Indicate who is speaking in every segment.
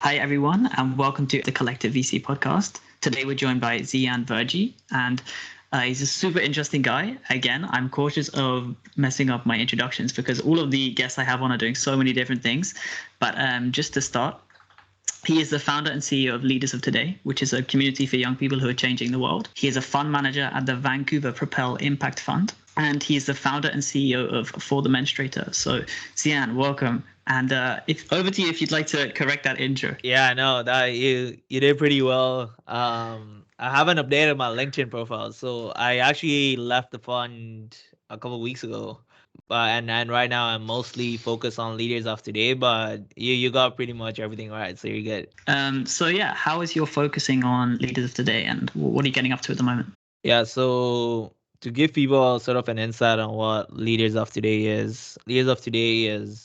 Speaker 1: Hi, everyone, and welcome to the Collective VC podcast. Today, we're joined by Ziyaan Virji, and he's a super interesting guy. Again, I'm cautious of messing up my introductions because all of the guests I have on are doing so many different things. But just to start, he is the founder and CEO of Leaders of Today, which is a community for young people who are changing the world. He is a fund manager at the Vancouver Propel Impact Fund, and he is the founder and CEO of For the Menstruator. So, Ziyaan, welcome. And over to you if you'd like to correct that intro.
Speaker 2: Yeah, no, that you did pretty well. I haven't updated my LinkedIn profile, so I actually left the fund a couple of weeks ago. And right now I'm mostly focused on Leaders of Today, but you got pretty much everything right, so you're good.
Speaker 1: So yeah, how is your focusing on Leaders of Today, and what are you getting up to at the moment?
Speaker 2: Yeah, so to give people sort of an insight on what Leaders of Today is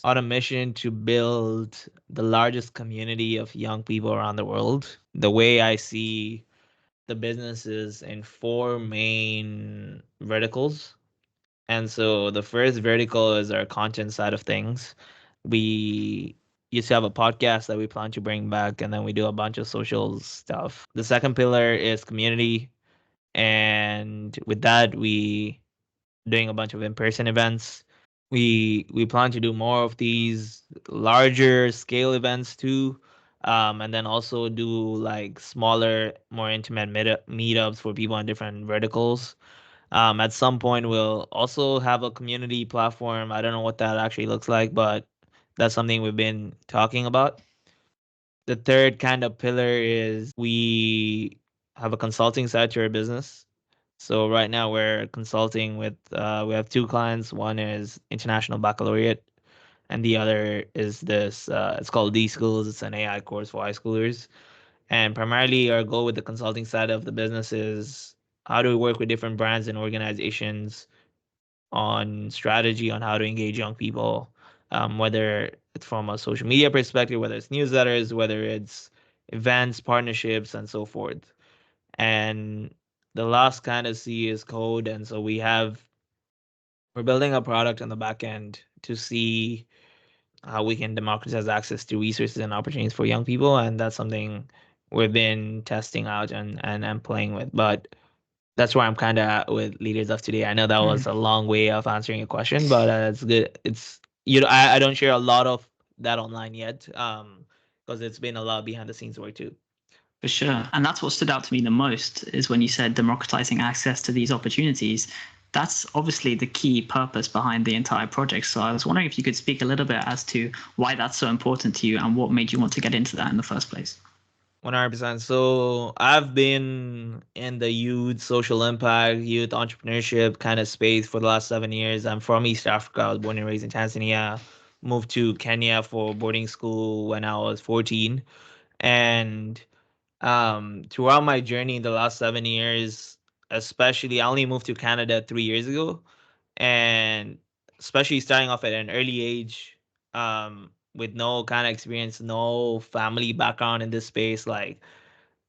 Speaker 2: on a mission to build the largest community of young people around the world. The way I see the business is in four main verticals. And so the first vertical is our content side of things. We used to have a podcast that we plan to bring back, and then we do a bunch of social stuff. The second pillar is community, and with that we doing a bunch of in-person events. We plan to do more of these larger scale events too, and then also do like smaller, more intimate meetups for people on different verticals. At some point, we'll also have a community platform. I don't know what that actually looks like, but that's something we've been talking about. The third kind of pillar is we have a consulting side to our business. So right now we're consulting with we have two clients. One is International Baccalaureate, and the other is this. It's called D Schools. It's an AI course for high schoolers. And primarily, our goal with the consulting side of the business is how do we work with different brands and organizations on strategy on how to engage young people, whether it's from a social media perspective, whether it's newsletters, whether it's events, partnerships, and so forth. And the last kind of C is code. And so we're building a product on the back end to see how we can democratize access to resources and opportunities for young people. And that's something we've been testing out and playing with. But that's where I'm kind of at with Leaders of Today. I know that was a long way of answering a question, but it's good. It's I don't share a lot of that online yet, because it's been a lot behind the scenes work too.
Speaker 1: For sure. And that's what stood out to me the most is when you said democratizing access to these opportunities. That's obviously the key purpose behind the entire project. So I was wondering if you could speak a little bit as to why that's so important to you and what made you want to get into that in the first place.
Speaker 2: 100%. So I've been in the youth social impact, youth entrepreneurship kind of space for the last 7 years. I'm from East Africa. I was born and raised in Tanzania. Moved to Kenya for boarding school when I was 14. And throughout my journey in the last 7 years, especially, I only moved to Canada 3 years ago, and especially starting off at an early age, with no kind of experience, no family background in this space, like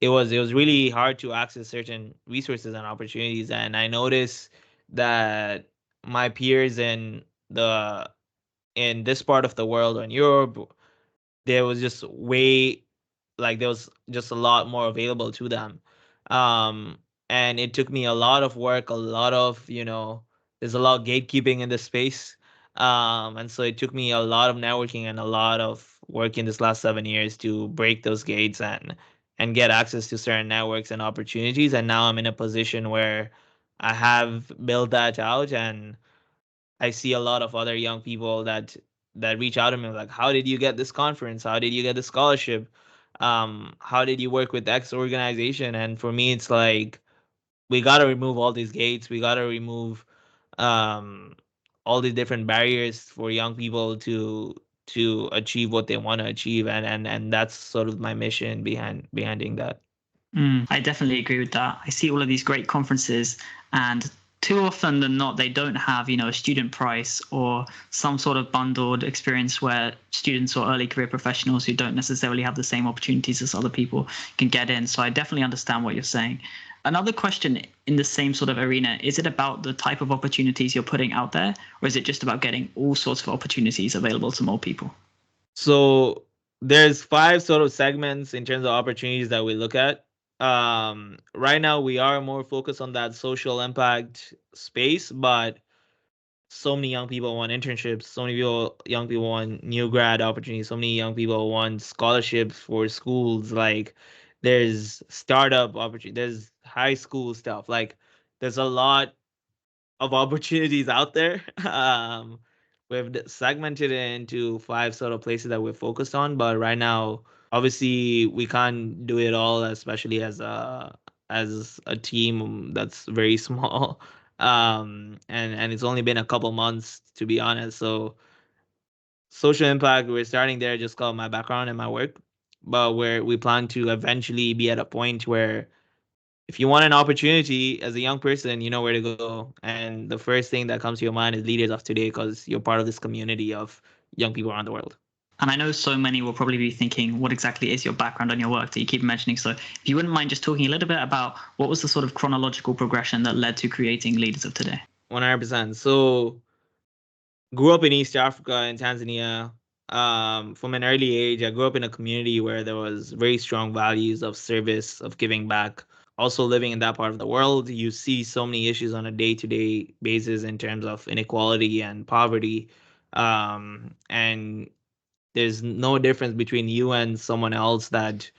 Speaker 2: it was really hard to access certain resources and opportunities. And I noticed that my peers in this part of the world or in Europe, there was just there was just a lot more available to them. Um, and it took me a lot of work, a lot of, there's a lot of gatekeeping in this space. And so it took me a lot of networking and a lot of work in this last 7 years to break those gates and get access to certain networks and opportunities. And now I'm in a position where I have built that out, and I see a lot of other young people that reach out to me like, how did you get this conference? How did you get this scholarship? How did you work with X organization? And for me, it's like we gotta remove all these gates. We gotta remove um all these different barriers for young people to achieve what they want to achieve, and that's sort of my mission behind doing that.
Speaker 1: I definitely agree with that. I see all of these great conferences, and too often than not, they don't have, a student price or some sort of bundled experience where students or early career professionals who don't necessarily have the same opportunities as other people can get in. So I definitely understand what you're saying. Another question in the same sort of arena, is it about the type of opportunities you're putting out there, or is it just about getting all sorts of opportunities available to more people?
Speaker 2: So there's 5 sort of segments in terms of opportunities that we look at. Right now we are more focused on that social impact space, but so many young people want internships, so many young people want new grad opportunities, so many young people want scholarships for schools. Like there's startup opportunity, there's high school stuff. Like there's a lot of opportunities out there. We've segmented it into 5 sort of places that we're focused on, but right now, obviously, we can't do it all, especially as a team that's very small. And it's only been a couple months, to be honest. So social impact, we're starting there, just called my background and my work, but we plan to eventually be at a point where if you want an opportunity as a young person, you know where to go. And the first thing that comes to your mind is leaders of today because you're part of this community of young people around the world.
Speaker 1: And I know so many will probably be thinking, what exactly is your background and your work that you keep mentioning? So if you wouldn't mind just talking a little bit about what was the sort of chronological progression that led to creating Leaders of Today?
Speaker 2: 100%. So grew up in East Africa in Tanzania. From an early age, I grew up in a community where there was very strong values of service, of giving back. Also, living in that part of the world, you see so many issues on a day-to-day basis in terms of inequality and poverty. And there's no difference between you and someone else that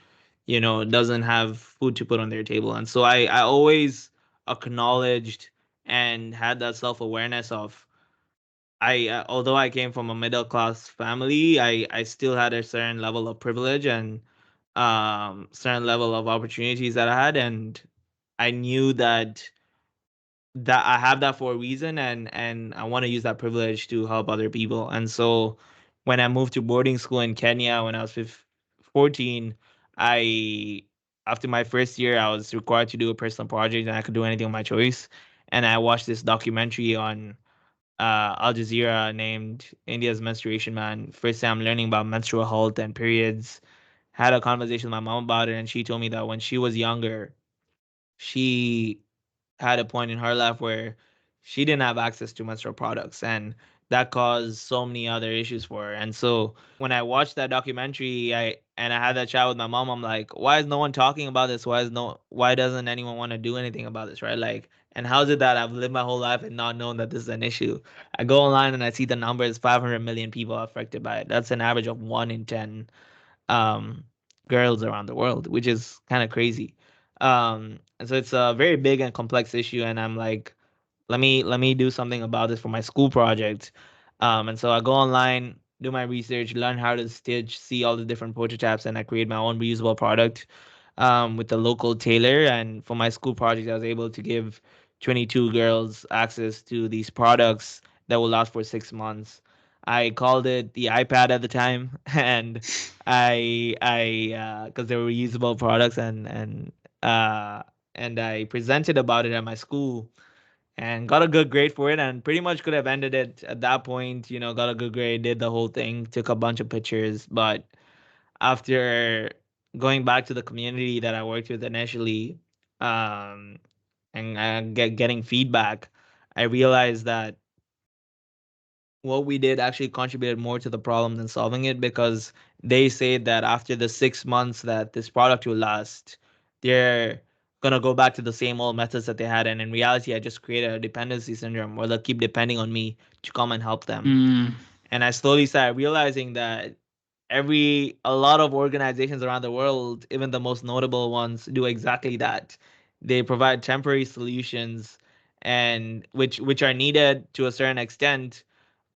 Speaker 2: doesn't have food to put on their table. And so I always acknowledged and had that self-awareness of although I came from a middle class family, I still had a certain level of privilege and certain level of opportunities that I had. And I knew that I have that for a reason, and I want to use that privilege to help other people. And so when I moved to boarding school in Kenya when I was 14, I after my first year I was required to do a personal project and I could do anything of my choice. And I watched this documentary on Al Jazeera named India's Menstruation Man. First time learning about menstrual health and periods. Had a conversation with my mom about it, and she told me that when she was younger, she had a point in her life where she didn't have access to menstrual products, and that caused so many other issues for her. And so when I watched that documentary, I had that chat with my mom, I'm like, why is no one talking about this? Why doesn't anyone want to do anything about this, right? Like, and how is it that I've lived my whole life and not known that this is an issue? I go online and I see the numbers, 500 million people affected by it. That's an average of 1 in 10 um, girls around the world, which is kind of crazy. And so it's a very big and complex issue, and I'm like, let me do something about this for my school project. And so I go online, do my research, learn how to stitch, see all the different prototypes, and I create my own reusable product with the local tailor. And for my school project, I was able to give 22 girls access to these products that will last for 6 months. I called it the iPad at the time, and I because they were reusable products, and I presented about it at my school and got a good grade for it, and pretty much could have ended it at that point. Got a good grade, did the whole thing, took a bunch of pictures, but after going back to the community that I worked with initially, um, and getting feedback, I realized that what we did actually contributed more to the problem than solving it because they say that after the 6 months that this product will last, they're gonna go back to the same old methods that they had. And in reality, I just created a dependency syndrome where they'll keep depending on me to come and help them. And I slowly started realizing that a lot of organizations around the world, even the most notable ones, do exactly that. They provide temporary solutions and which are needed to a certain extent,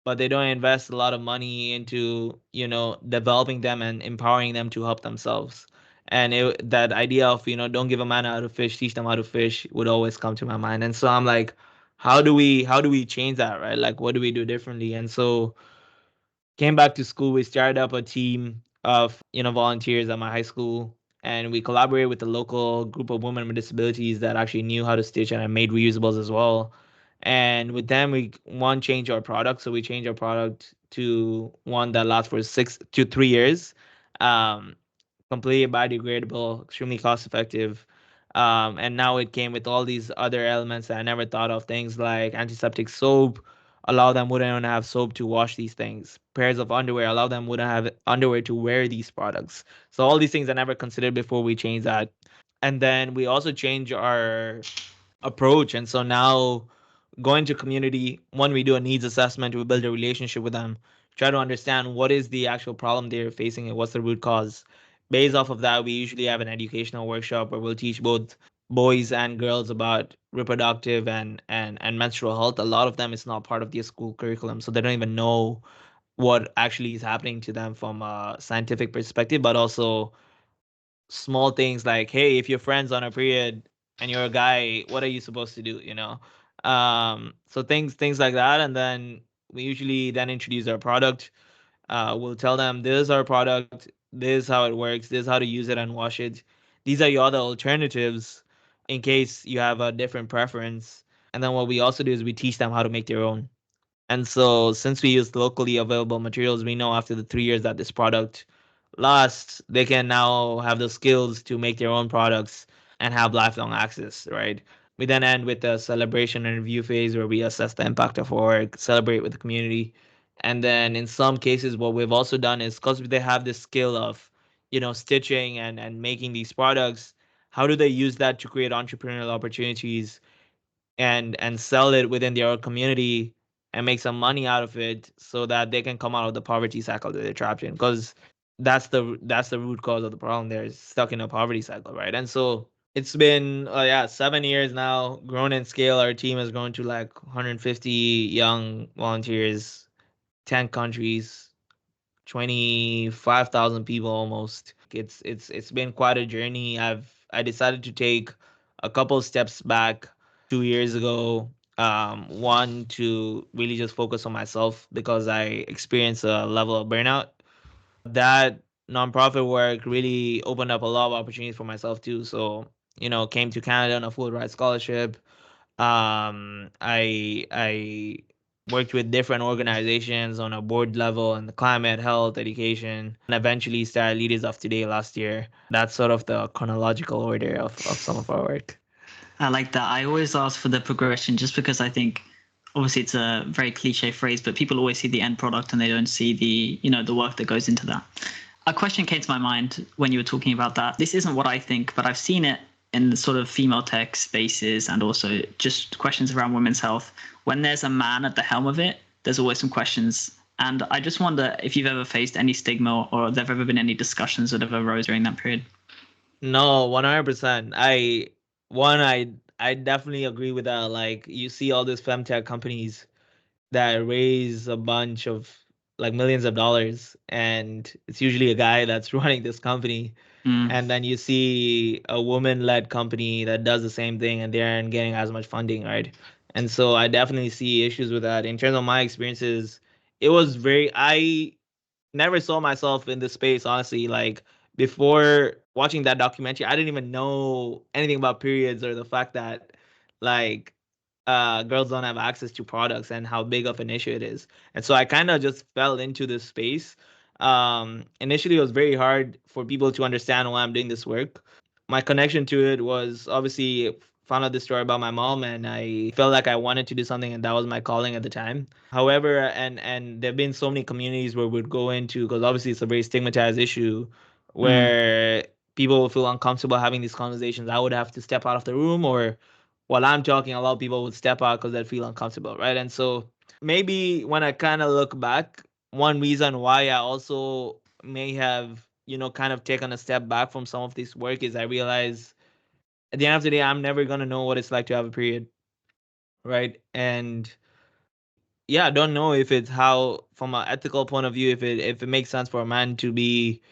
Speaker 2: but they don't invest a lot of money into developing them and empowering them to help themselves. And that idea of don't give a man how to fish, teach them how to fish would always come to my mind. And so I'm like, how do we change that, right? Like, what do we do differently? And so came back to school, we started up a team of volunteers at my high school, and we collaborated with the local group of women with disabilities that actually knew how to stitch and I made reusables as well. And with them, we changed our product. So we changed our product to one that lasts for 6 to 3 years, um, completely biodegradable, extremely cost effective. And now it came with all these other elements that I never thought of, things like antiseptic soap, A lot of them wouldn't even have soap to wash these things. Pairs of underwear, a lot of them wouldn't have underwear to wear these products. So all these things are never considered before we change that. And then we also change our approach. And so now going to community, one, we do a needs assessment, we build a relationship with them, try to understand what is the actual problem they're facing and what's the root cause. Based off of that, we usually have an educational workshop where we'll teach both boys and girls about reproductive and menstrual health. A lot of them is not part of their school curriculum, so they don't even know what actually is happening to them from a scientific perspective, but also small things like, hey, if your friend's on a period and you're a guy, what are you supposed to do, so things like that. And then we usually then introduce our product. We'll tell them, this is our product, this is how it works, this is how to use it and wash it, these are your other alternatives in case you have a different preference. And then what we also do is we teach them how to make their own. And so, since we use locally available materials, we know after the 3 years that this product lasts, they can now have the skills to make their own products and have lifelong access, right? We then end with a celebration and review phase where we assess the impact of our work, celebrate with the community. And then in some cases, what we've also done is because they have this skill of, stitching and making these products, how do they use that to create entrepreneurial opportunities and sell it within their own community and make some money out of it so that they can come out of the poverty cycle that they're trapped in, because that's the root cause of the problem. They're stuck in a poverty cycle, right? And so it's been 7 years now, grown in scale. Our team has grown to like 150 young volunteers, 10 countries, 25,000 people almost. It's been quite a journey. I decided to take a couple steps back 2 years ago. One, to really just focus on myself because I experienced a level of burnout. That nonprofit work really opened up a lot of opportunities for myself too. So, came to Canada on a full ride scholarship. I worked with different organizations on a board level in the climate, health, education, and eventually started Leaders of Today last year. That's sort of the chronological order of some of our work.
Speaker 1: I like that. I always ask for the progression just because I think obviously it's a very cliche phrase, but people always see the end product and they don't see the work that goes into that. A question came to my mind when you were talking about that. This isn't what I think, but I've seen it in the sort of female tech spaces and also just questions around women's health. When there's a man at the helm of it, there's always some questions. And I just wonder if you've ever faced any stigma or there have ever been any discussions that have arose during that period.
Speaker 2: No, 100%. I definitely agree with that. Like, you see all these femtech companies that raise a bunch of like millions of dollars, and it's usually a guy that's running this company. And then you see a woman-led company that does the same thing and they aren't getting as much funding, right? And so I definitely see issues with that. In terms of my experiences, I never saw myself in this space, honestly. Like, before watching that documentary, I didn't even know anything about periods or the fact that, like, girls don't have access to products and how big of an issue it is. And so I kind of just fell into this space. Initially, it was very hard for people to understand why I'm doing this work. My connection to it was obviously found out this story about my mom, and I felt like I wanted to do something, and that was my calling at the time. However, and there've been so many communities where we'd go into, because obviously it's a very stigmatized issue, where people will feel uncomfortable having these conversations. I would have to step out of the room, or while I'm talking, a lot of people would step out because they'd feel uncomfortable, right? And so maybe when I kind of look back, one reason why I also may have, kind of taken a step back from some of this work is I realize at the end of the day, I'm never gonna know what it's like to have a period, right? And yeah, I don't know if it's how, from an ethical point of view, if it makes sense for a man to be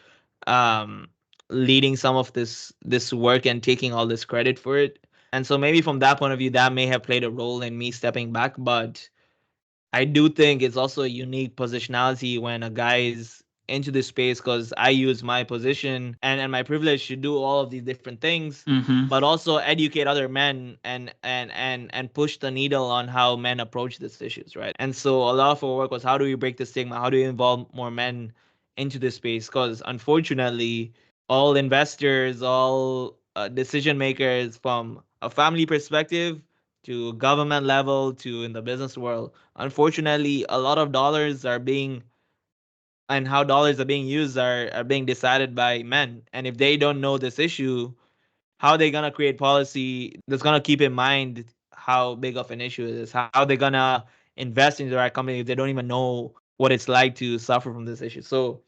Speaker 2: um leading some of this work and taking all this credit for it. And so maybe from that point of view, that may have played a role in me stepping back. But I do think it's also a unique positionality when a guy is into this space, because I use my position and my privilege to do all of these different things, but also educate other men and push the needle on how men approach these issues, right? And so a lot of our work was, how do we break the stigma? How do we involve more men into this space? Because unfortunately, all investors, all decision makers from a family perspective to government level, to in the business world. Unfortunately, a lot of dollars are being and how dollars are being used are being decided by men. And if they don't know this issue, how are they gonna create policy that's gonna keep in mind how big of an issue it is? How are they gonna invest in the right company if they don't even know what it's like to suffer from this issue? So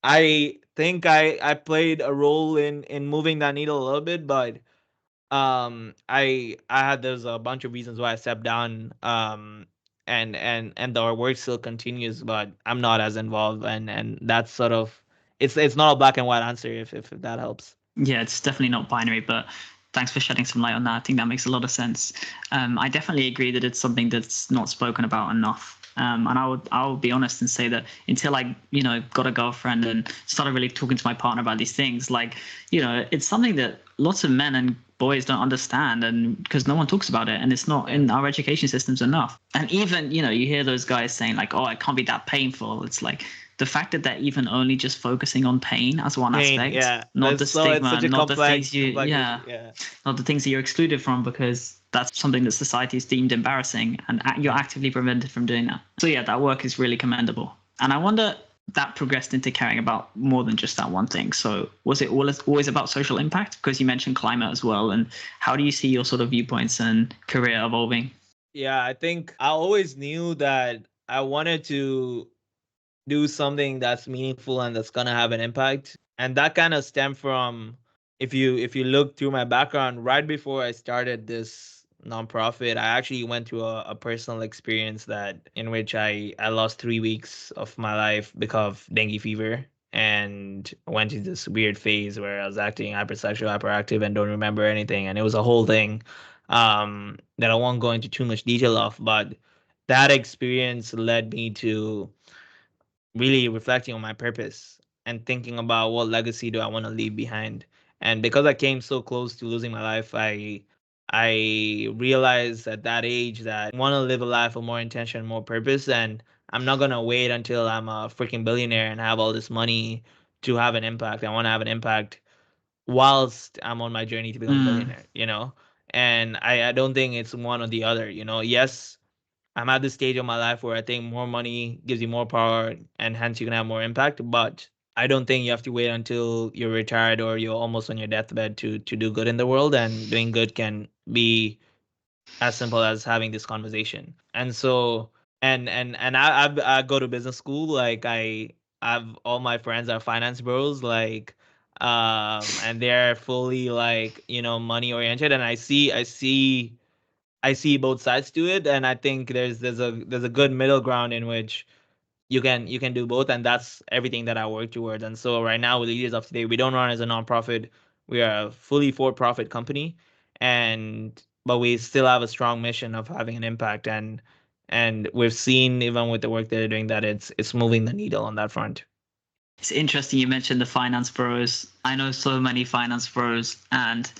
Speaker 2: I think I played a role in moving that needle a little bit, but I had there's a bunch of reasons why I stepped down. And our work still continues, but I'm not as involved, and that's sort of it's not a black and white answer if that helps.
Speaker 1: Yeah, it's definitely not binary, but thanks for shedding some light on that. I think that makes a lot of sense. I definitely agree that it's something that's not spoken about enough. And I will be honest and say that until I, got a girlfriend and started really talking to my partner about these things, like, it's something that lots of men and boys don't understand, and because no one talks about it, and it's not in our education systems enough. And even, you hear those guys saying like, oh, it can't be that painful. It's like, the fact that they're even only just focusing on pain as one aspect, not the stigma, not the things not the things that you're excluded from, because that's something that society is deemed embarrassing, and you're actively prevented from doing that. So yeah, that work is really commendable. And I wonder, that progressed into caring about more than just that one thing. So was it always about social impact? Because you mentioned climate as well. And how do you see your sort of viewpoints and career evolving?
Speaker 2: Yeah, I think I always knew that I wanted to do something that's meaningful and that's gonna have an impact. And that kind of stemmed from, if you look through my background, right before I started this nonprofit, I actually went through a personal experience that in which I lost 3 weeks of my life because of dengue fever, and went into this weird phase where I was acting hypersexual, hyperactive, and don't remember anything. And it was a whole thing that I won't go into too much detail of, but that experience led me to really reflecting on my purpose and thinking about what legacy do I want to leave behind. And because I came so close to losing my life, I realized at that age that I want to live a life of more intention, more purpose, and I'm not gonna wait until I'm a freaking billionaire and have all this money to have an impact. I want to have an impact whilst I'm on my journey to become a billionaire. And I don't think it's one or the other. Yes, I'm at this stage of my life where I think more money gives you more power and hence you can have more impact. But I don't think you have to wait until you're retired or you're almost on your deathbed to do good in the world. And doing good can be as simple as having this conversation. And so I go to business school. Like I've all my friends are finance bros. Like and they're fully like money oriented. And I see both sides to it, and I think there's a good middle ground in which you can do both, and that's everything that I work towards. And so right now with Leaders of Today, we don't run as a nonprofit; we are a fully for-profit company, and but we still have a strong mission of having an impact, and we've seen even with the work they're doing that it's moving the needle on that front.
Speaker 1: It's interesting you mentioned the finance bros. I know so many finance bros, and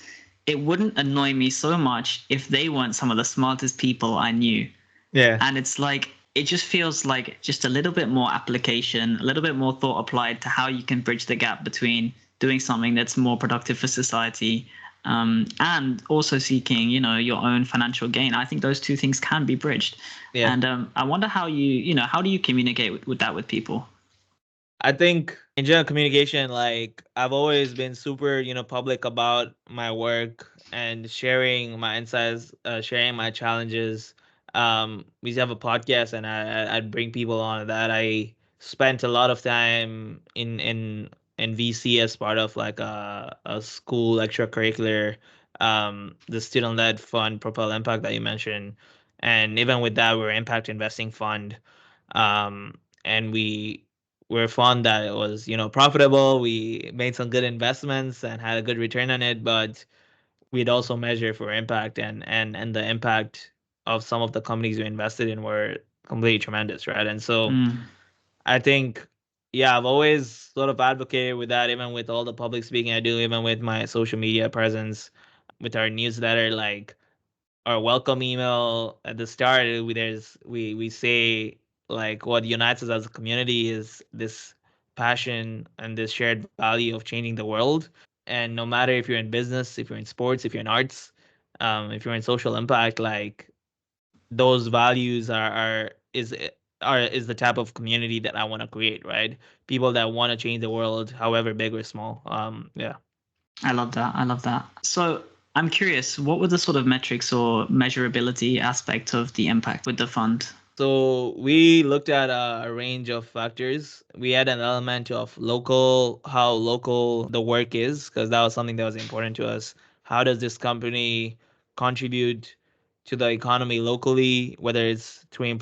Speaker 1: it wouldn't annoy me so much if they weren't some of the smartest people I knew.
Speaker 2: Yeah.
Speaker 1: And it's like, it just feels like just a little bit more application, a little bit more thought applied to how you can bridge the gap between doing something that's more productive for society, and also seeking, your own financial gain. I think those two things can be bridged.
Speaker 2: Yeah.
Speaker 1: And I wonder how how do you communicate with that with people?
Speaker 2: I think in general communication, like I've always been super, public about my work and sharing my insights, sharing my challenges. We used to have a podcast, and I'd bring people on that. I spent a lot of time in VC as part of like a school extracurricular, the student led fund Propel Impact that you mentioned, and even with that, we're impact investing fund, and we're fond that it was profitable. We made some good investments and had a good return on it, but we'd also measure for impact, and the impact of some of the companies we invested in were completely tremendous, right? And so I think, yeah, I've always sort of advocated with that, even with all the public speaking I do, even with my social media presence, with our newsletter, like our welcome email at the start. We say like what unites us as a community is this passion and this shared value of changing the world. And no matter if you're in business, if you're in sports, if you're in arts, If you're in social impact, like those values is the type of community that I want to create, right? People that want to change the world, however big or small. Yeah.
Speaker 1: I love that. I love that. So I'm curious, what were the sort of metrics or measurability aspect of the impact with the fund?
Speaker 2: So we looked at a range of factors. We had an element of how local the work is, because that was something that was important to us. How does this company contribute to the economy locally, whether it's through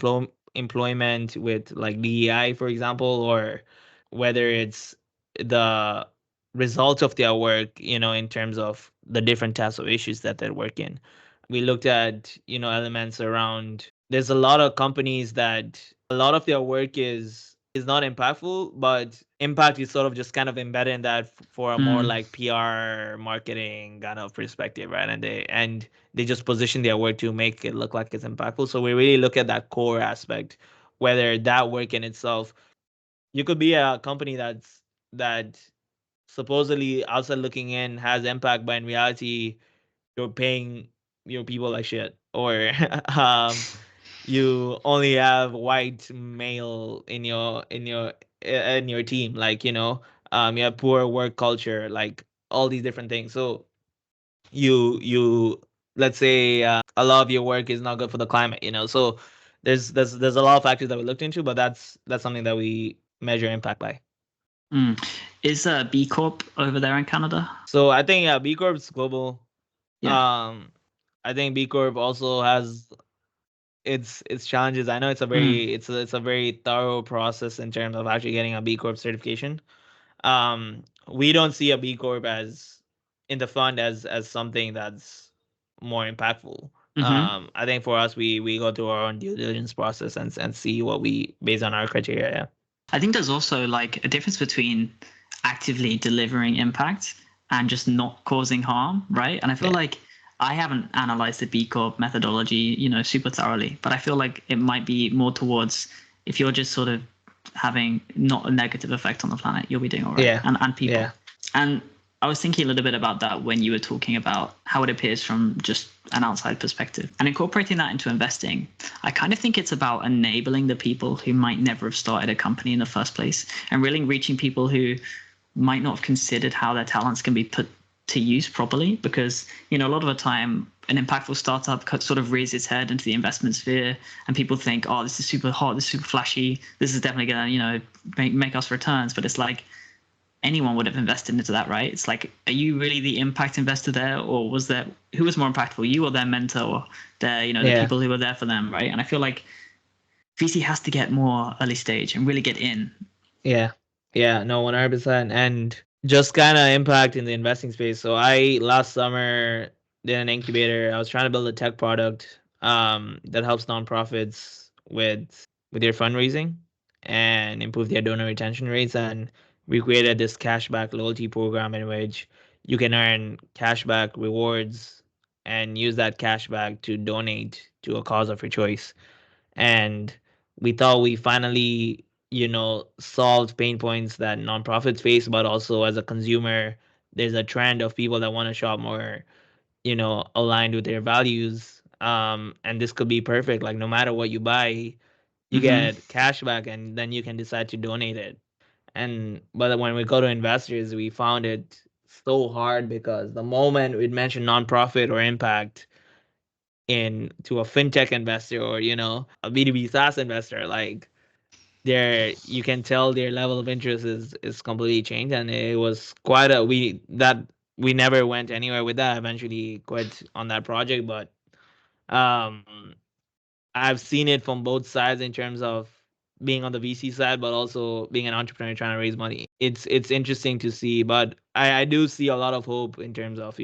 Speaker 2: employment with like DEI, for example, or whether it's the results of their work, in terms of the different types of issues that they're working. We looked at, elements around, there's a lot of companies that a lot of their work is not impactful, but impact is sort of just kind of embedded in that for a more like PR marketing kind of perspective, right? And they just position their work to make it look like it's impactful. So we really look at that core aspect, whether that work in itself, you could be a company that supposedly outside looking in has impact, but in reality you're paying your people like shit, or you only have white male in your team, like, you have poor work culture, like all these different things. So you let's say a lot of your work is not good for the climate, so there's a lot of factors that we looked into, but that's something that we measure impact by.
Speaker 1: Is B Corp over there in Canada?
Speaker 2: So I think, yeah, B Corp is global.
Speaker 1: Yeah.
Speaker 2: I think B Corp also has its challenges. I know it's a very thorough process in terms of actually getting a B Corp certification. We don't see a B Corp as in the fund as something that's more impactful. I think for us, we go through our own due diligence process and see what we based on our criteria. Yeah.
Speaker 1: I think there's also like a difference between actively delivering impact and just not causing harm, right? And I feel like I haven't analyzed the B Corp methodology, super thoroughly, but I feel like it might be more towards if you're just sort of having not a negative effect on the planet, you'll be doing all right.
Speaker 2: Yeah.
Speaker 1: And people.
Speaker 2: Yeah.
Speaker 1: And I was thinking a little bit about that when you were talking about how it appears from just an outside perspective and incorporating that into investing. I kind of think it's about enabling the people who might never have started a company in the first place and really reaching people who might not have considered how their talents can be put to use properly, because a lot of the time an impactful startup sort of rears its head into the investment sphere and people think, oh, this is super hot, this is super flashy, this is definitely gonna make us returns. But it's like anyone would have invested into that, right? It's like, are you really the impact investor there, or who was more impactful, you or their mentor, or the people who were there for them, right? And I feel like VC has to get more early stage and really get in.
Speaker 2: Yeah, no, 100%. And just kind of impact in the investing space. So last summer did an incubator. I was trying to build a tech product that helps nonprofits with their fundraising and improve their donor retention rates. And we created this cashback loyalty program in which you can earn cashback rewards and use that cashback to donate to a cause of your choice. And we thought we finally, solved pain points that nonprofits face, but also as a consumer, there's a trend of people that want to shop more, aligned with their values. And this could be perfect. Like no matter what you buy, you get cash back, and then you can decide to donate it. But when we go to investors, we found it so hard because the moment we'd mention nonprofit or impact to a fintech investor or a B2B SaaS investor, like you can tell their level of interest is completely changed. And it was quite we never went anywhere with that. I eventually quit on that project, but um I've seen it from both sides in terms of being on the VC side, but also being an entrepreneur trying to raise money. It's interesting to see, but I do see a lot of hope in terms of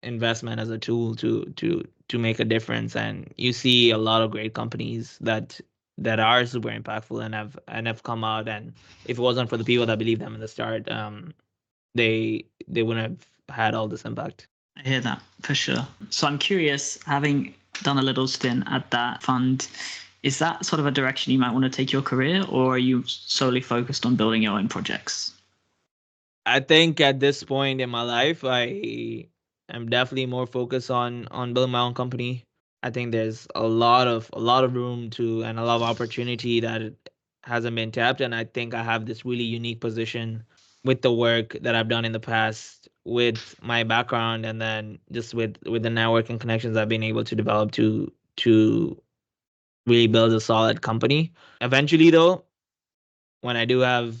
Speaker 2: investment as a tool to make a difference. And you see a lot of great companies that are super impactful and have come out, and if it wasn't for the people that believed them in the start, they wouldn't have had all this impact.
Speaker 1: I hear that for sure. So I'm curious, having done a little stint at that fund, is that sort of a direction you might want to take your career, or are you solely focused on building your own projects?
Speaker 2: I think at this point in my life, I'm definitely more focused on building my own company. I think there's a lot of room to and a lot of opportunity that hasn't been tapped, and I think I have this really unique position with the work that I've done in the past, with my background, and then just with the network and connections I've been able to develop to really build a solid company. Eventually, though, when I do have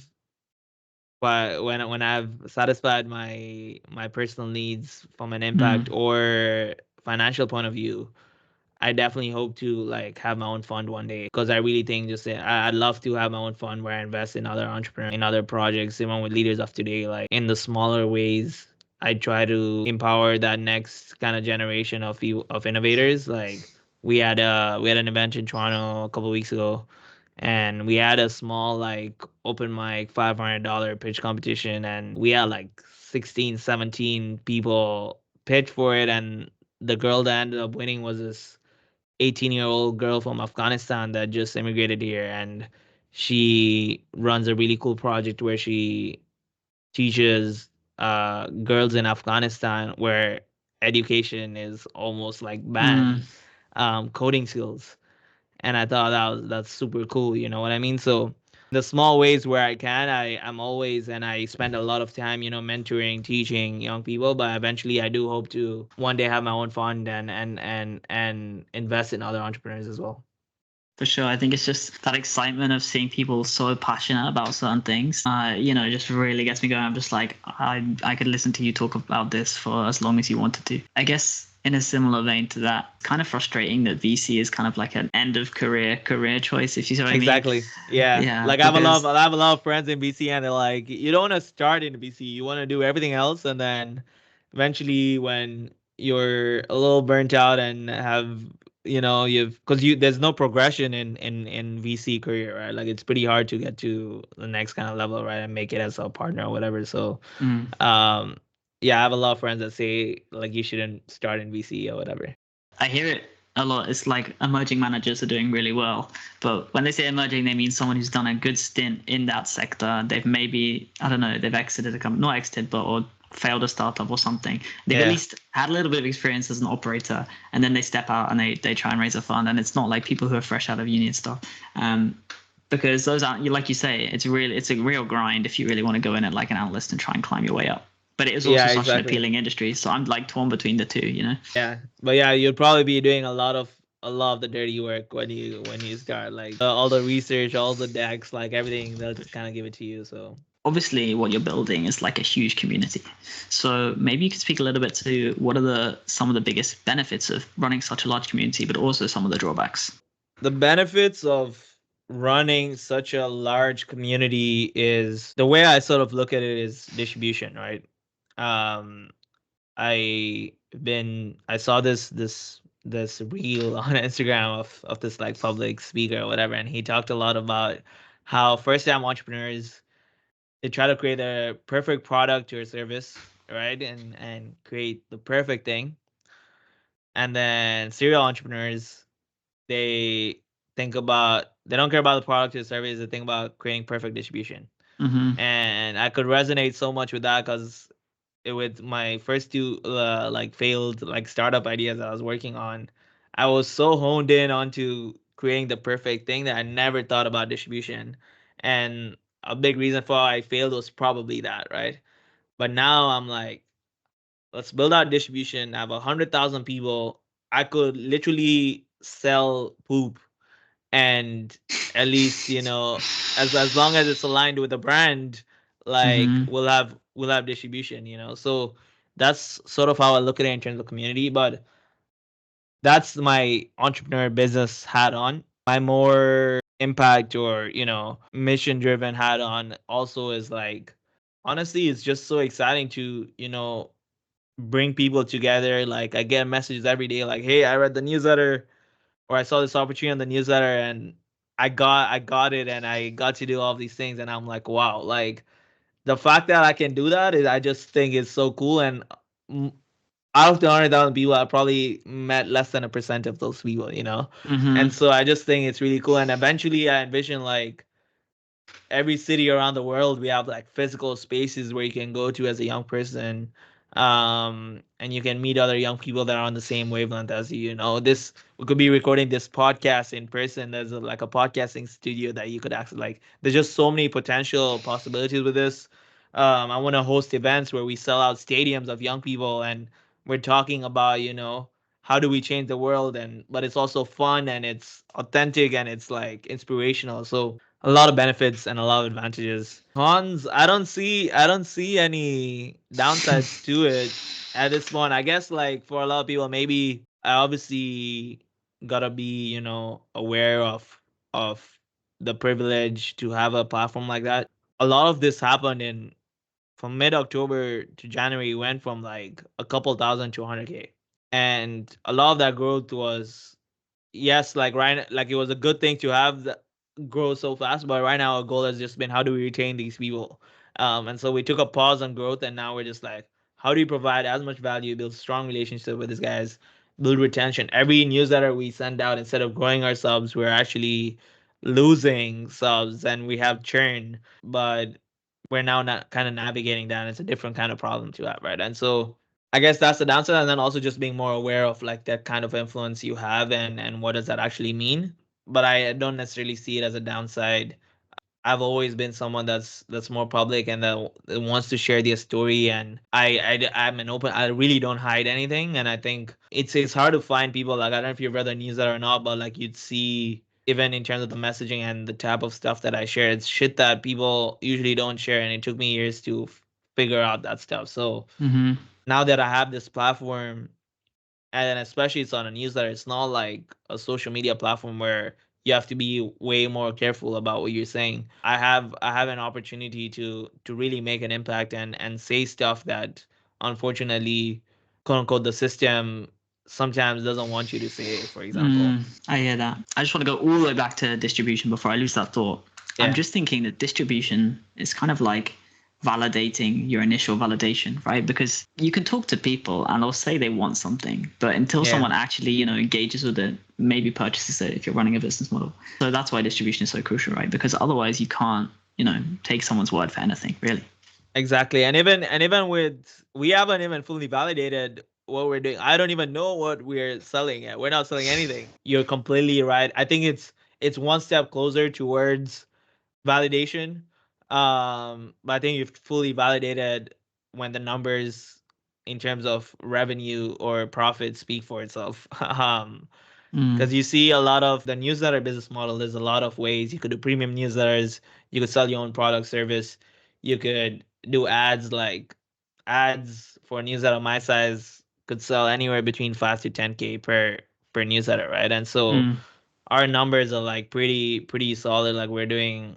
Speaker 2: when I've satisfied my personal needs from an impact
Speaker 1: Mm,
Speaker 2: or financial point of view, I definitely hope to like have my own fund one day, because I really think I'd love to have my own fund where I invest in other entrepreneurs, in other projects, even with leaders of today, like in the smaller ways. I try to empower that next kind of generation of innovators. Like we had an event in Toronto a couple of weeks ago, and we had a small like open mic $500 pitch competition, and we had like 16, 17 people pitch for it, and the girl that ended up winning was this 18-year-old girl from Afghanistan that just immigrated here, and she runs a really cool project where she teaches girls in Afghanistan, where education is almost like
Speaker 1: mm.
Speaker 2: banned, coding skills. And I thought that's super cool, you know what I mean? So the small ways where I can, I'm always, and I spend a lot of time, mentoring, teaching young people, but eventually I do hope to one day have my own fund and invest in other entrepreneurs as well.
Speaker 1: For sure. I think it's just that excitement of seeing people so passionate about certain things. Just really gets me going. I'm just like, I could listen to you talk about this for as long as you wanted to. I guess in a similar vein to that, kind of frustrating that VC is kind of like an end of career choice, if you see what I mean.
Speaker 2: Exactly. Yeah.
Speaker 1: Yeah,
Speaker 2: Like
Speaker 1: because
Speaker 2: I have a lot of friends in BC, and they're like, you don't want to start in BC. You want to do everything else, and then eventually when you're a little burnt out and have you've because you there's no progression in VC career, right? Like it's pretty hard to get to the next kind of level, right? And make it as a partner or whatever. So
Speaker 1: mm,
Speaker 2: um yeah, I have a lot of friends that say like you shouldn't start in VC or whatever.
Speaker 1: I hear it a lot. It's like emerging managers are doing really well. But when they say emerging, they mean someone who's done a good stint in that sector. They've maybe, I don't know, they've exited a company, not exited, but or failed a startup or something. They've at
Speaker 2: Yeah.
Speaker 1: least had a little bit of experience as an operator, and then they step out and they try and raise a fund. And it's not like people who are fresh out of uni and stuff. Because those aren't, like you say, it's a real grind if you really want to go in at like an analyst and try and climb your way up. But it is also
Speaker 2: Yeah,
Speaker 1: such an
Speaker 2: exactly.
Speaker 1: appealing industry. So I'm like torn between the two, you know?
Speaker 2: Yeah, but yeah, you'll probably be doing a lot of the dirty work when you start, like all the research, all the decks, like everything. They'll just kind of give it to you. So
Speaker 1: Obviously what you're building is like a huge community. So maybe you could speak a little bit to what are some of the biggest benefits of running such a large community, but also some of the drawbacks.
Speaker 2: the benefits of running such a large community is the way I sort of look at it is distribution, right? Um, I saw this reel on Instagram of this like public speaker or whatever, and he talked a lot about how first time entrepreneurs, they try to create a perfect product or service, right? And create the perfect thing. And then serial entrepreneurs, they they don't care about the product or service, they think about creating perfect distribution.
Speaker 1: Mm-hmm.
Speaker 2: And I could resonate so much with that, because with my first two like failed like startup ideas I was working on, I was so honed in onto creating the perfect thing that I never thought about distribution. And a big reason for why I failed was probably that, right? But now I'm like, let's build out distribution. I have 100,000 people. I could literally sell poop, and at least as long as it's aligned with the brand, like
Speaker 1: Mm-hmm.
Speaker 2: we'll have distribution. So that's sort of how I look at it in terms of community. But that's my entrepreneur business hat on. My more impact or mission driven hat on also is like, honestly, it's just so exciting to bring people together. Like I get messages every day like, hey, I read the newsletter, or I saw this opportunity on the newsletter, and I got it, and I got to do all these things, and I'm like, wow, like the fact that I can do that is, I just think it's so cool. And mm, out of the 100,000 people, I probably met less than 1% of those people. And
Speaker 1: Mm-hmm.
Speaker 2: so I just think it's really cool. And eventually I envision like every city around the world, we have like physical spaces where you can go to as a young person, And you can meet other young people that are on the same wavelength as you. You know, this we could be recording this podcast in person. There's like a podcasting studio that you could actually like. There's just so many potential possibilities with this. I want to host events where we sell out stadiums of young people, and we're talking about, you know, how do we change the world, and but it's also fun and it's authentic and it's like inspirational. So a lot of benefits and a lot of advantages. Cons, I don't see any downsides to it at this point. I guess like for a lot of people, maybe I obviously gotta be, you know, aware of the privilege to have a platform like that. A lot of this happened in from mid October to January, went from like a couple thousand to 100K. And a lot of that growth was, yes, like right, like it was a good thing to have the grow so fast, but right now our goal has just been how do we retain these people. And so we took a pause on growth, and now we're just like, how do you provide as much value, build strong relationship with these guys, build retention. Every newsletter we send out, instead of growing our subs, we're actually losing subs and we have churn. But we're now not kind of navigating that. It's a different kind of problem to have, right? And so I guess that's the downside, and then also just being more aware of like that kind of influence you have, and what does that actually mean. But I don't necessarily see it as a downside. I've always been someone that's more public and that wants to share their story, and I'm an open. I really don't hide anything, and I think it's hard to find people like, I don't know if you've read the newsletter or not, but like you'd see even in terms of the messaging and the type of stuff that I share, it's shit that people usually don't share, and it took me years to figure out that stuff. So
Speaker 1: Mm-hmm.
Speaker 2: now that I have this platform, and especially it's on a newsletter, it's not like a social media platform where you have to be way more careful about what you're saying. I have an opportunity to really make an impact and say stuff that unfortunately, quote unquote, the system sometimes doesn't want you to say, for example.
Speaker 1: I hear that. I just want to go all the way back to distribution before I lose that thought. I'm
Speaker 2: Yeah.
Speaker 1: just thinking that distribution is kind of like validating your initial validation, right? Because you can talk to people and they'll say they want something, but until
Speaker 2: Yeah.
Speaker 1: someone actually, engages with it, maybe purchases it if you're running a business model. So that's why distribution is so crucial, right? Because otherwise you can't, take someone's word for anything, really.
Speaker 2: Exactly. And even with, we haven't even fully validated what we're doing. I don't even know what we're selling yet. We're not selling anything. You're completely right. I think it's one step closer towards validation. But I think you've fully validated when the numbers in terms of revenue or profit speak for itself. Because you see a lot of the newsletter business model, there's a lot of ways you could do premium newsletters, you could sell your own product service, you could do ads. Like ads for a newsletter my size could sell anywhere between 5 to 10K per newsletter, right? And so our numbers are like pretty solid. Like we're doing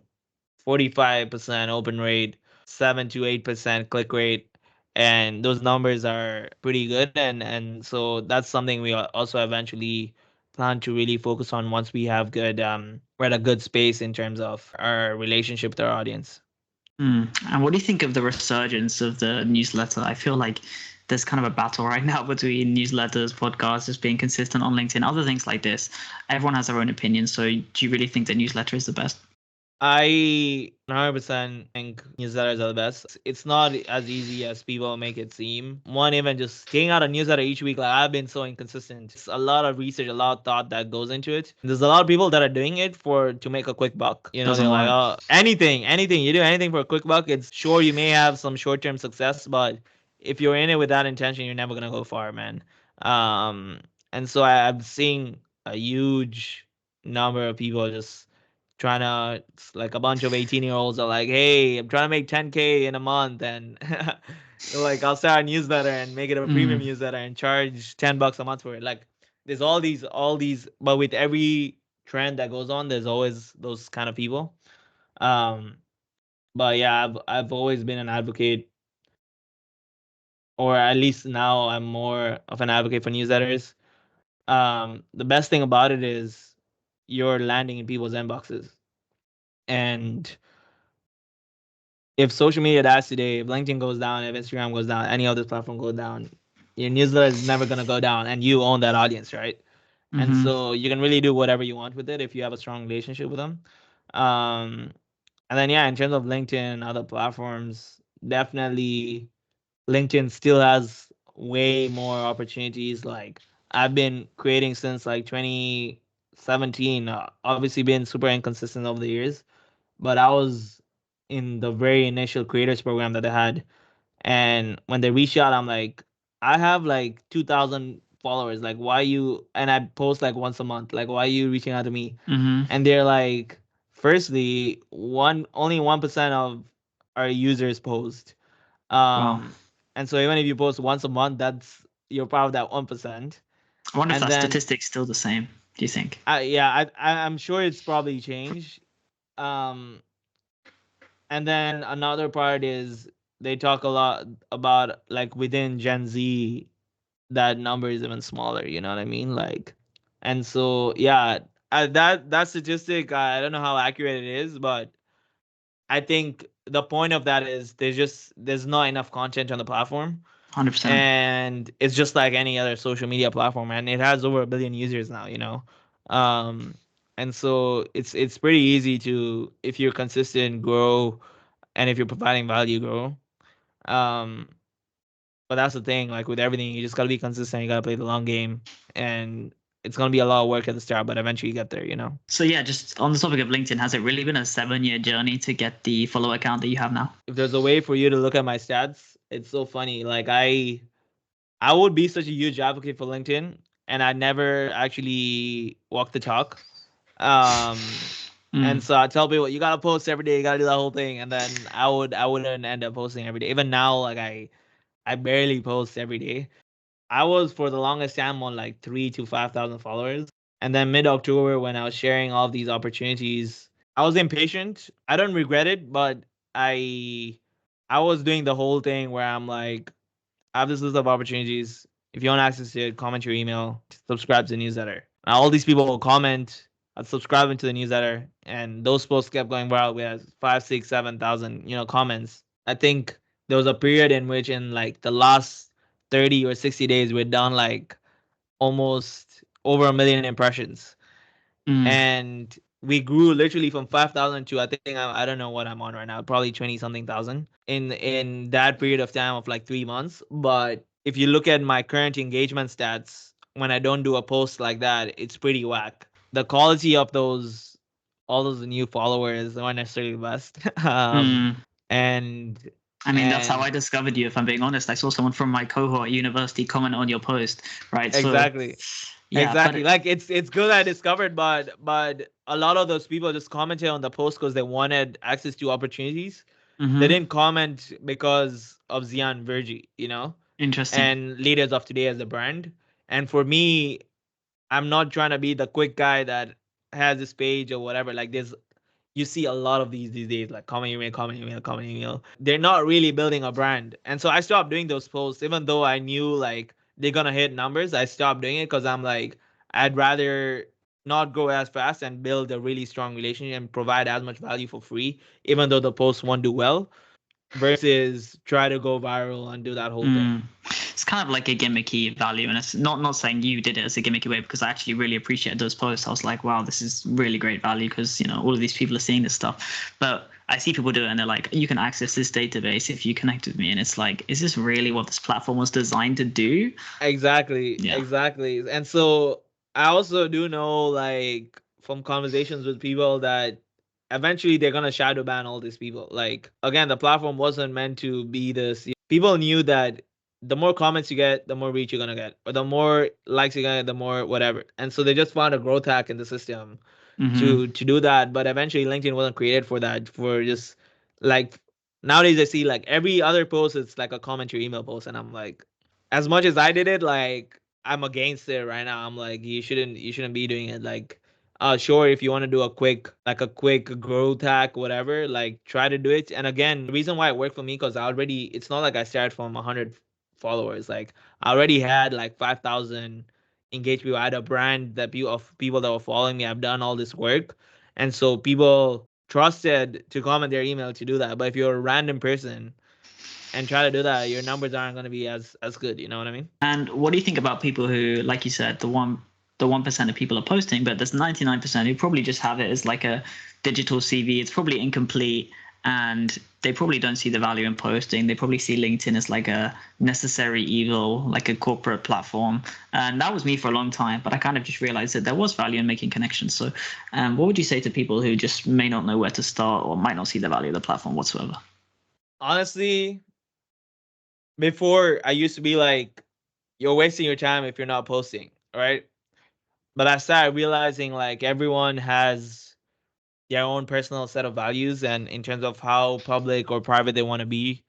Speaker 2: 45% open rate, 7 to 8% click rate, and those numbers are pretty good. And so that's something we also eventually plan to really focus on once we have good we're at a good space in terms of our relationship with our audience.
Speaker 1: And what do you think of the resurgence of the newsletter? I feel like there's kind of a battle right now between newsletters, podcasts, just being consistent on LinkedIn, other things like this. Everyone has their own opinion. So do you really think the newsletter is the best?
Speaker 2: I 100% think newsletters are the best. It's not as easy as people make it seem. One, even just getting out a newsletter each week, like I've been so inconsistent. It's a lot of research, a lot of thought that goes into it. There's a lot of people that are doing it to make a quick buck. You know, they're
Speaker 1: Doesn't
Speaker 2: like,
Speaker 1: work.
Speaker 2: oh, anything. You do anything for a quick buck. It's sure you may have some short-term success, but if you're in it with that intention, you're never gonna go far, man. Um, and so I'm seeing a huge number of people just trying to, it's like a bunch of 18-year-olds are like, hey, I'm trying to make 10K in a month, and they're like, I'll start a newsletter and make it a premium newsletter and charge $10 a month for it. Like there's all these, but with every trend that goes on, there's always those kind of people. um but yeah, I've always been an advocate, or at least now I'm more of an advocate for newsletters. The best thing about it is you're landing in people's inboxes. And if social media dies today, if LinkedIn goes down, if Instagram goes down, any other platform goes down, your newsletter is never gonna go down, and you own that audience, right? And so you can really do whatever you want with it if you have a strong relationship with them. Um, and then yeah, in terms of LinkedIn and other platforms, definitely LinkedIn still has way more opportunities. Like I've been creating since like 2017. Obviously, been super inconsistent over the years, but I was in the very initial creators program that they had. And when they reached out, I'm like, I have like 2,000 followers. Like, why you? And I post like once a month. Like, why are you reaching out to me?
Speaker 1: Mm-hmm.
Speaker 2: And they're like, firstly, only 1% of our users post.
Speaker 1: Wow.
Speaker 2: Um, and so even if you post once a month, that's you're part of that 1%.
Speaker 1: I wonder if
Speaker 2: And
Speaker 1: that
Speaker 2: then,
Speaker 1: statistic's still the same. Do you think?
Speaker 2: I'm sure it's probably changed. Um, and then another part is they talk a lot about like within Gen Z, that number is even smaller. You know what I mean? Like, and so yeah, that statistic, I don't know how accurate it is, but I think the point of that is there's not enough content on the platform,
Speaker 1: 100%.
Speaker 2: and it's just like any other social media platform, and it has over 1 billion users now. Um, and so it's pretty easy to, if you're consistent, grow, and if you're providing value, grow. Um, but that's the thing, like with everything, you just gotta be consistent. You gotta play the long game, and it's gonna be a lot of work at the start, but eventually you get there.
Speaker 1: So yeah, just on the topic of LinkedIn, has it really been a 7-year journey to get the follower account that you have now?
Speaker 2: If there's a way for you to look at my stats, it's so funny. Like I would be such a huge advocate for LinkedIn, and I never actually walk the talk. Um, and
Speaker 1: Mm.
Speaker 2: so I tell people, you gotta post every day, you gotta do that whole thing, and then I wouldn't end up posting every day. Even now, like I barely post every day. I was for the longest time on like 3 to 5,000 followers, and then mid October when I was sharing all of these opportunities, I was impatient. I don't regret it, but I I was doing the whole thing where I'm like, I have this list of opportunities. If you want access to it, comment your email, subscribe to the newsletter. Now, all these people will comment, I'd subscribe into the newsletter, and those posts kept going viral. We had 5, 6, 7,000, comments. I think there was a period in which, in like the last 30 or 60 days, we'd done like almost over 1 million impressions,
Speaker 1: Mm.
Speaker 2: and we grew literally from 5,000 to, I think, I don't know what I'm on right now, probably 20 something thousand in that period of time of like 3 months. But if you look at my current engagement stats, when I don't do a post like that, it's pretty whack. The quality of all those new followers aren't necessarily the best.
Speaker 1: Mm.
Speaker 2: And
Speaker 1: I mean, that's how I
Speaker 2: and
Speaker 1: discovered you, if I'm being honest. I saw someone from my cohort at university comment on your post, right? So,
Speaker 2: exactly.
Speaker 1: yeah, but
Speaker 2: Exactly. Like it's good I discovered, but a lot of those people just commented on the post because they wanted access to opportunities. They
Speaker 1: mm-hmm.
Speaker 2: didn't comment because of Ziyaan Virji,
Speaker 1: Interesting.
Speaker 2: and leaders of today as a brand. And for me, I'm not trying to be the quick guy that has this page or whatever. Like you see a lot of these days, like comment email, comment email, comment email. They're not really building a brand. And so I stopped doing those posts, even though I knew like they're gonna hit numbers. I stopped doing it because I'm like, I'd rather not grow as fast and build a really strong relationship and provide as much value for free, even though the posts won't do well, versus try to go viral and do that whole thing.
Speaker 1: Mm. It's kind of like a gimmicky value, and it's not saying you did it as a gimmicky way, because I actually really appreciate those posts. I was like, wow, this is really great value, because all of these people are seeing this stuff. But I see people do it, and they're like, you can access this database if you connect with me, and it's like, is this really what this platform was designed to do?
Speaker 2: Exactly,
Speaker 1: Yeah.
Speaker 2: exactly. And so I also do know, like, from conversations with people, that eventually they're gonna shadow ban all these people. Like, again, the platform wasn't meant to be this. People knew that the more comments you get, the more reach you're gonna get, or the more likes you're gonna get, the more whatever. And so they just found a growth hack in the system
Speaker 1: Mm-hmm.
Speaker 2: to do that. But eventually, LinkedIn wasn't created for that. For just like nowadays, I see like every other post, it's like a comment your email post, and I'm like, as much as I did it, like I'm against it right now. I'm like, you shouldn't be doing it. Like, sure, if you want to do a quick growth hack, whatever, like try to do it. And again, the reason why it worked for me, because it's not like I started from 100 followers. Like I already had like 5,000 engaged people. I had a brand of people that were following me. I've done all this work, and so people trusted to comment their email to do that. But if you're a random person and try to do that, your numbers aren't going to be as good. You know what I mean?
Speaker 1: And what do you think about people who, like you said, the 1% of people are posting, but there's 99% who probably just have it as like a digital CV. It's probably incomplete, and they probably don't see the value in posting. They probably see LinkedIn as like a necessary evil, like a corporate platform. And that was me for a long time, but I kind of just realized that there was value in making connections. So what would you say to people who just may not know where to start or might not see the value of the platform whatsoever?
Speaker 2: Honestly, before I used to be like, you're wasting your time if you're not posting, right? But I started realizing like everyone has their own personal set of values and in terms of how public or private they want to be.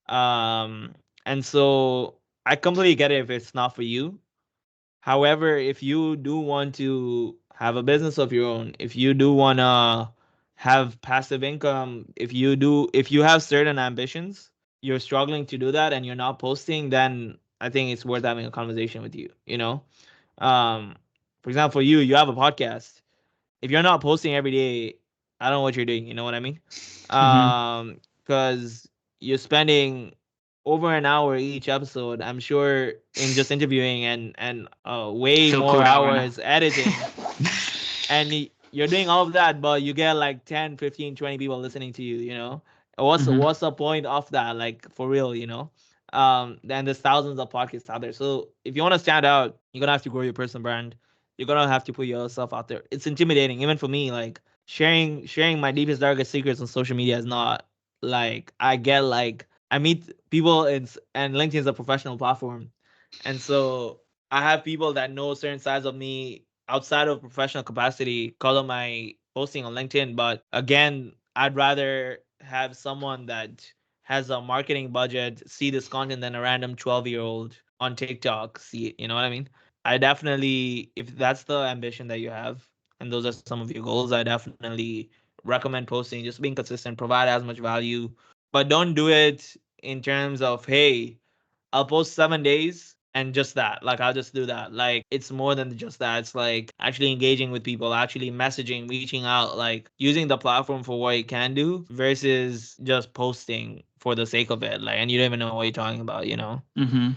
Speaker 2: Um, and so I completely get it if it's not for you. However, if you do want to have a business of your own, if you do want to have passive income, if you have certain ambitions, you're struggling to do that and you're not posting, then I think it's worth having a conversation with you, you know? Um, for example, you have a podcast. If you're not posting every day, I don't know what you're doing, you know what I mean?
Speaker 1: Mm-hmm.
Speaker 2: Because you're spending over an hour each episode, I'm sure, in just interviewing and way
Speaker 1: Feel
Speaker 2: more
Speaker 1: called out right now.
Speaker 2: hours editing. And you're doing all of that, but you get like 10, 15, 20 people listening to you, you know? What's the point of that? Like for real, you know? Then there's thousands of podcasts out there. So if you want to stand out, you're gonna have to grow your personal brand. You're gonna have to put yourself out there. It's intimidating, even for me. Like sharing my deepest, darkest secrets on social media is not like I get like I meet people and LinkedIn is a professional platform, and so I have people that know certain sides of me outside of professional capacity color my posting on LinkedIn. But again, I'd rather have someone that has a marketing budget see this content than a random 12-year-old on TikTok see it. You know what I mean? I definitely, if that's the ambition that you have, and those are some of your goals, I definitely recommend posting, just being consistent, provide as much value, but don't do it in terms of, hey, I'll post 7 days and just that. Like I'll just do that. Like it's more than just that. It's like actually engaging with people, actually messaging, reaching out, like using the platform for what it can do versus just posting for the sake of it. Like and you don't even know what you're talking about, you know?
Speaker 1: Mm-hmm.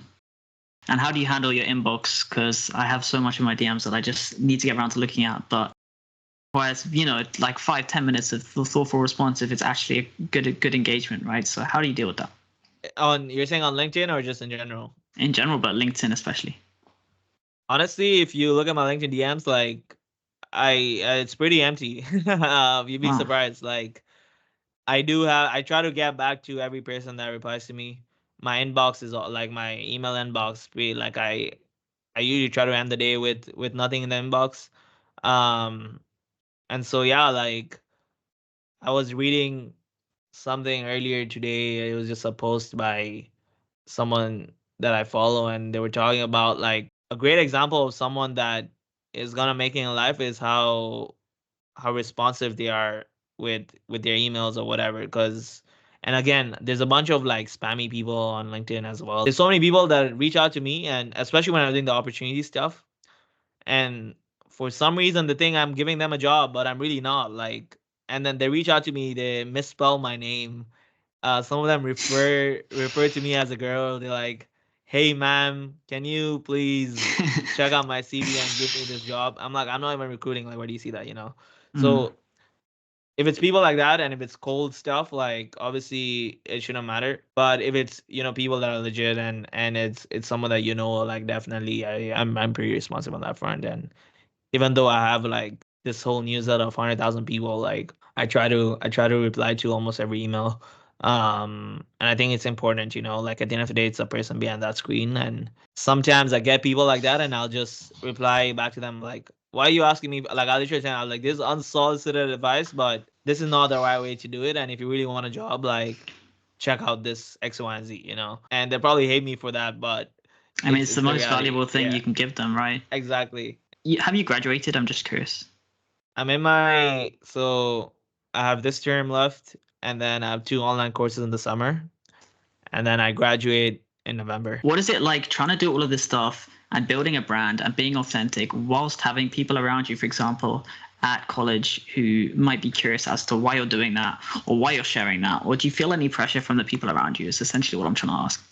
Speaker 1: And how do you handle your inbox? Because I have so much in my DMs that I just need to get around to looking at. But whereas, like 5-10 minutes of thoughtful response if it's actually a good engagement, right? So how do you deal with that?
Speaker 2: You're saying on LinkedIn or just in general?
Speaker 1: In general, but LinkedIn especially.
Speaker 2: Honestly, if you look at my LinkedIn DMs, like it's pretty empty. You'd be
Speaker 1: Wow.
Speaker 2: surprised. Like I try to get back to every person that replies to me. My inbox is like my email inbox. Like I usually try to end the day with nothing in the inbox. Um, and so yeah, like I was reading something earlier today. It was just a post by someone that I follow, and they were talking about like a great example of someone that is gonna make it in life is how responsive they are with their emails or whatever. Because and again, there's a bunch of like spammy people on LinkedIn as well. There's so many people that reach out to me, and especially when I'm doing the opportunity stuff, and for some reason they think I'm giving them a job, but I'm really not. Like, and then they reach out to me, they misspell my name. Some of them refer to me as a girl. They're like, "Hey, ma'am, can you please check out my CV and give me this job?" I'm like, "I'm not even recruiting. Like, where do you see that? You know?"
Speaker 1: Mm.
Speaker 2: So if it's people like that and if it's cold stuff, like obviously it shouldn't matter. But if it's people that are legit and it's someone that like definitely I'm pretty responsive on that front. And even though I have like this whole newsletter of 100,000 people, like I try to reply to almost every email. And I think it's important, like at the end of the day, it's a person behind that screen. And sometimes I get people like that, and I'll just reply back to them like, "Why are you asking me?" Like I'll literally say, "I'm like, this is unsolicited advice, but this is not the right way to do it. And if you really want a job, like, check out this X, Y, and Z." And they probably hate me for that, but
Speaker 1: I mean, it's the
Speaker 2: it's the
Speaker 1: most
Speaker 2: reality.
Speaker 1: valuable thing
Speaker 2: Yeah,
Speaker 1: you can give them, right?
Speaker 2: exactly.
Speaker 1: Have you graduated? I'm just curious.
Speaker 2: So I have this term left, and then I have two online courses in the summer, and then I graduate in November.
Speaker 1: What is it like trying to do all of this stuff and building a brand and being authentic whilst having people around you, for example, at college who might be curious as to why you're doing that or why you're sharing that? Or do you feel any pressure from the people around you? Is essentially what I'm trying to ask.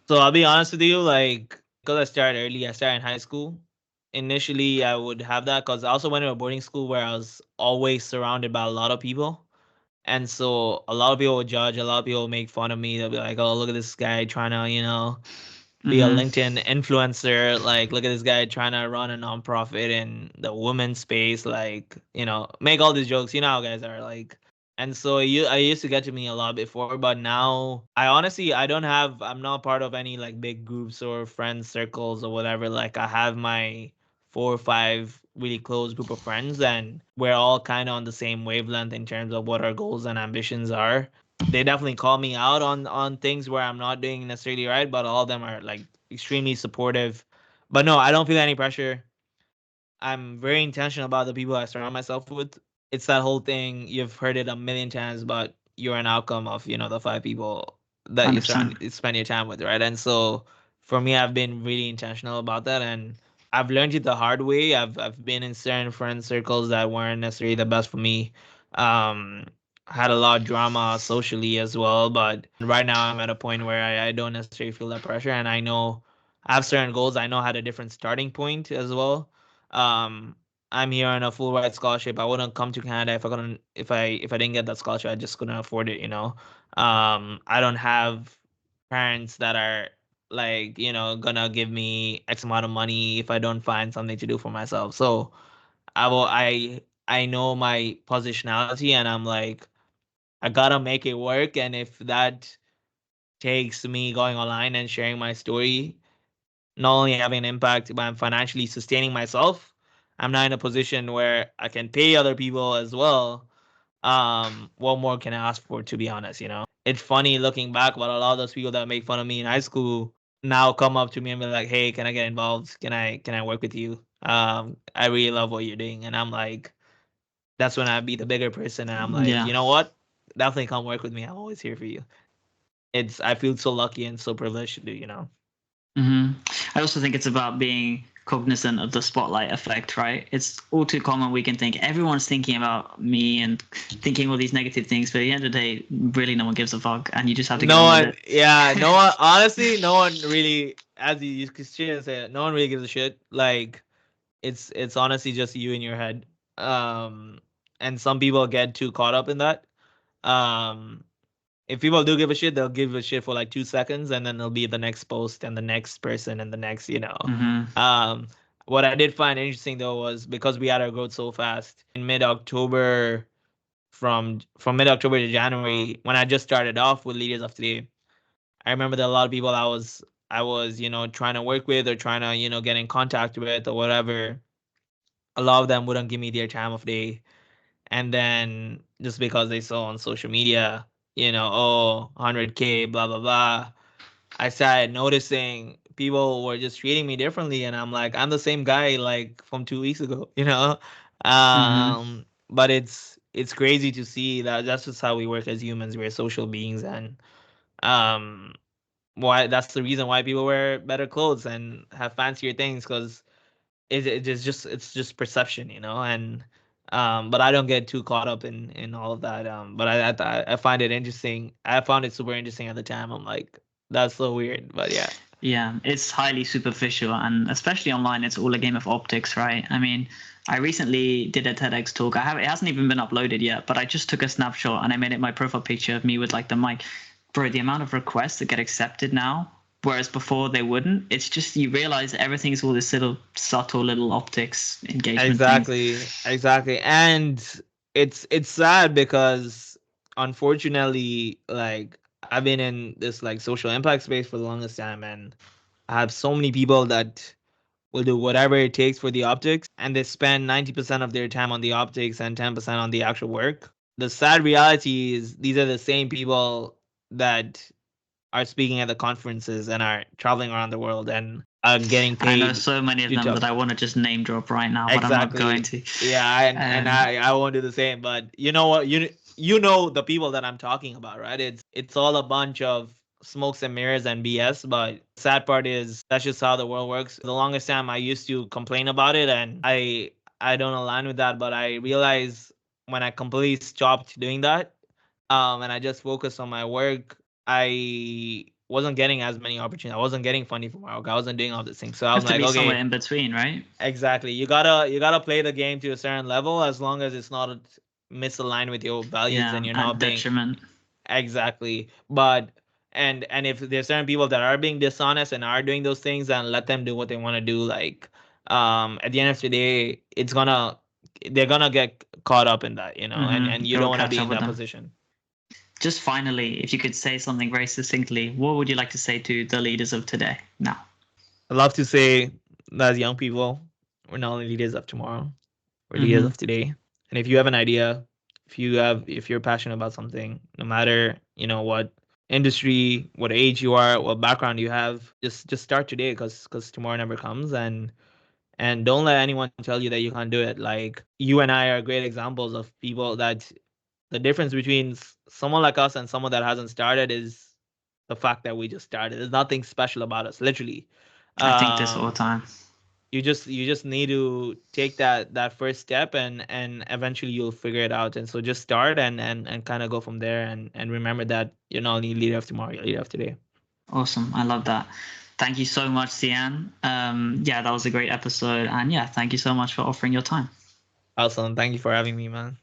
Speaker 2: So I'll be honest with you, like, because I started early, I started in high school. Initially, I would have that because I also went to a boarding school where I was always surrounded by a lot of people. And so a lot of people would judge, a lot of people would make fun of me. They'll be like, "Oh, look at this guy trying to, be a
Speaker 1: Mm-hmm.
Speaker 2: LinkedIn influencer. Like, look at this guy trying to run a nonprofit in the women's space. Like, make all these jokes. You know how guys are like." And so I used to get to me a lot before, but now I honestly I'm not part of any like big groups or friend circles or whatever. Like, I have my 4 or 5 really close group of friends, and we're all kind of on the same wavelength in terms of what our goals and ambitions are. They definitely call me out on things where I'm not doing necessarily right, but all of them are like extremely supportive. But no, I don't feel any pressure. I'm very intentional about the people I surround myself with. It's that whole thing, you've heard it a million times, but you're an outcome of, the 5 people that
Speaker 1: 100%.
Speaker 2: you spend your time with, right? And so for me, I've been really intentional about that, and I've learned it the hard way. I've been in certain friend circles that weren't necessarily the best for me. Um, had a lot of drama socially as well, but right now I'm at a point where I don't necessarily feel that pressure, and I know I have certain goals. I know I had a different starting point as well. um I'm here on a full ride scholarship. I wouldn't come to Canada if I didn't get that scholarship. I just couldn't afford it. I don't have parents that are like, gonna give me X amount of money if I don't find something to do for myself. So I know my positionality, and I'm like, I gotta make it work. And if that takes me going online and sharing my story, not only having an impact, but I'm financially sustaining myself. I'm not in a position where I can pay other people as well. What more can I ask for, to be honest? It's funny looking back, but a lot of those people that make fun of me in high school now come up to me and be like, "Hey, can I get involved? Can I work with you? I really love what you're doing." And I'm like, that's when I be the bigger person, and I'm like,
Speaker 1: Yeah.
Speaker 2: you know what? Definitely come work with me. I'm always here for you. I feel so lucky and so privileged to do.
Speaker 1: Hmm. I also think it's about being cognizant of the spotlight effect, right? It's all too common. We can think everyone's thinking about me and thinking all these negative things, but at the end of the day, really no one gives a fuck, and you just have to get
Speaker 2: No
Speaker 1: on with
Speaker 2: one,
Speaker 1: it.
Speaker 2: yeah, no one. Honestly, no one really, as you Christian say, no one really gives a shit. Like, it's honestly just you in your head. Um, and some people get too caught up in that. Um, if people do give a shit, they'll give a shit for like 2 seconds, and then there'll be the next post and the next person and the next.
Speaker 1: Hmm.
Speaker 2: Um, what I did find interesting though was, because we had our growth so fast in mid October, from mid October to January, when I just started off with Leaders of Today. I remember that a lot of people I was trying to work with, or trying to get in contact with, or whatever. A lot of them wouldn't give me their time of day, and then just because they saw on social media, oh, 100K, blah blah blah, I started noticing people were just treating me differently, and I'm like, I'm the same guy like from 2 weeks ago.
Speaker 1: Hmm.
Speaker 2: But it's crazy to see that that's just how we work as humans. We're social beings, and um why that's the reason why people wear better clothes and have fancier things, because it's just perception. And but I don't get too caught up in all of that. But I find it interesting. I found it super interesting at the time. I'm like, that's so weird, but yeah.
Speaker 1: Yeah, it's highly superficial, and especially online, it's all a game of optics, right? I mean, I recently did a TEDx talk. It hasn't even been uploaded yet, but I just took a snapshot and I made it my profile picture of me with like the mic. Bro, the amount of requests that get accepted now, whereas before they wouldn't. It's just you realize that everything is all this little subtle little optics engagement things.
Speaker 2: Exactly. And it's sad because, unfortunately, like, I've been in this like social impact space for the longest time, and I have so many people that will do whatever it takes for the optics, and they spend 90% of their time on the optics and 10% on the actual work. The sad reality is these are the same people that are speaking at the conferences and are traveling around the world and are getting
Speaker 1: I know
Speaker 2: paid
Speaker 1: so many of
Speaker 2: to
Speaker 1: them
Speaker 2: talk.
Speaker 1: that I want to just name drop right now, but I'm not going
Speaker 2: Exactly.
Speaker 1: to.
Speaker 2: Yeah, and
Speaker 1: Um,
Speaker 2: I won't do the same, but you know what? You know the people that I'm talking about, right? It's all a bunch of smokes and mirrors and BS, but the sad part is that's just how the world works. The longest time I used to complain about it, and I don't align with that, but I realize when I completely stopped doing that, and I just focused on my work, I wasn't getting as many opportunities. I wasn't getting funding from my work. I wasn't doing all these things. So I was
Speaker 1: have to
Speaker 2: like,
Speaker 1: be somewhere
Speaker 2: okay,
Speaker 1: in between, right?
Speaker 2: exactly. You gotta play the game to a certain level, as long as it's not misaligned with your values
Speaker 1: Yeah,
Speaker 2: and you're
Speaker 1: at
Speaker 2: not being
Speaker 1: detriment.
Speaker 2: exactly. But and if there's certain people that are being dishonest and are doing those things, then let them do what they want to do. Like at the end of the day, they're gonna get caught up in that, and you
Speaker 1: It'll
Speaker 2: don't want to
Speaker 1: catch
Speaker 2: be
Speaker 1: up
Speaker 2: in
Speaker 1: with
Speaker 2: that
Speaker 1: them.
Speaker 2: position.
Speaker 1: Just finally, if you could say something very succinctly, what would you like to say to the leaders of today now?
Speaker 2: I love to say that as young people, we're not only leaders of tomorrow, we're leaders
Speaker 1: Mm-hmm.
Speaker 2: of today. And if you have an idea, if you're passionate about something, no matter what industry, what age you are, what background you have, just start today, because tomorrow never comes. And don't let anyone tell you that you can't do it. Like, you and I are great examples of people that the difference between someone like us and someone that hasn't started is the fact that we just started. There's nothing special about us, literally.
Speaker 1: I think this all the
Speaker 2: Um,
Speaker 1: time.
Speaker 2: you just need to take that first step, and eventually you'll figure it out. And so just start, and kind of go from there, and remember that you're not only leader of tomorrow, you're leader of today.
Speaker 1: Awesome. I love that. Thank you so much, Ziyaan. Yeah, that was a great episode. And yeah, thank you so much for offering your time.
Speaker 2: Awesome. Thank you for having me, man.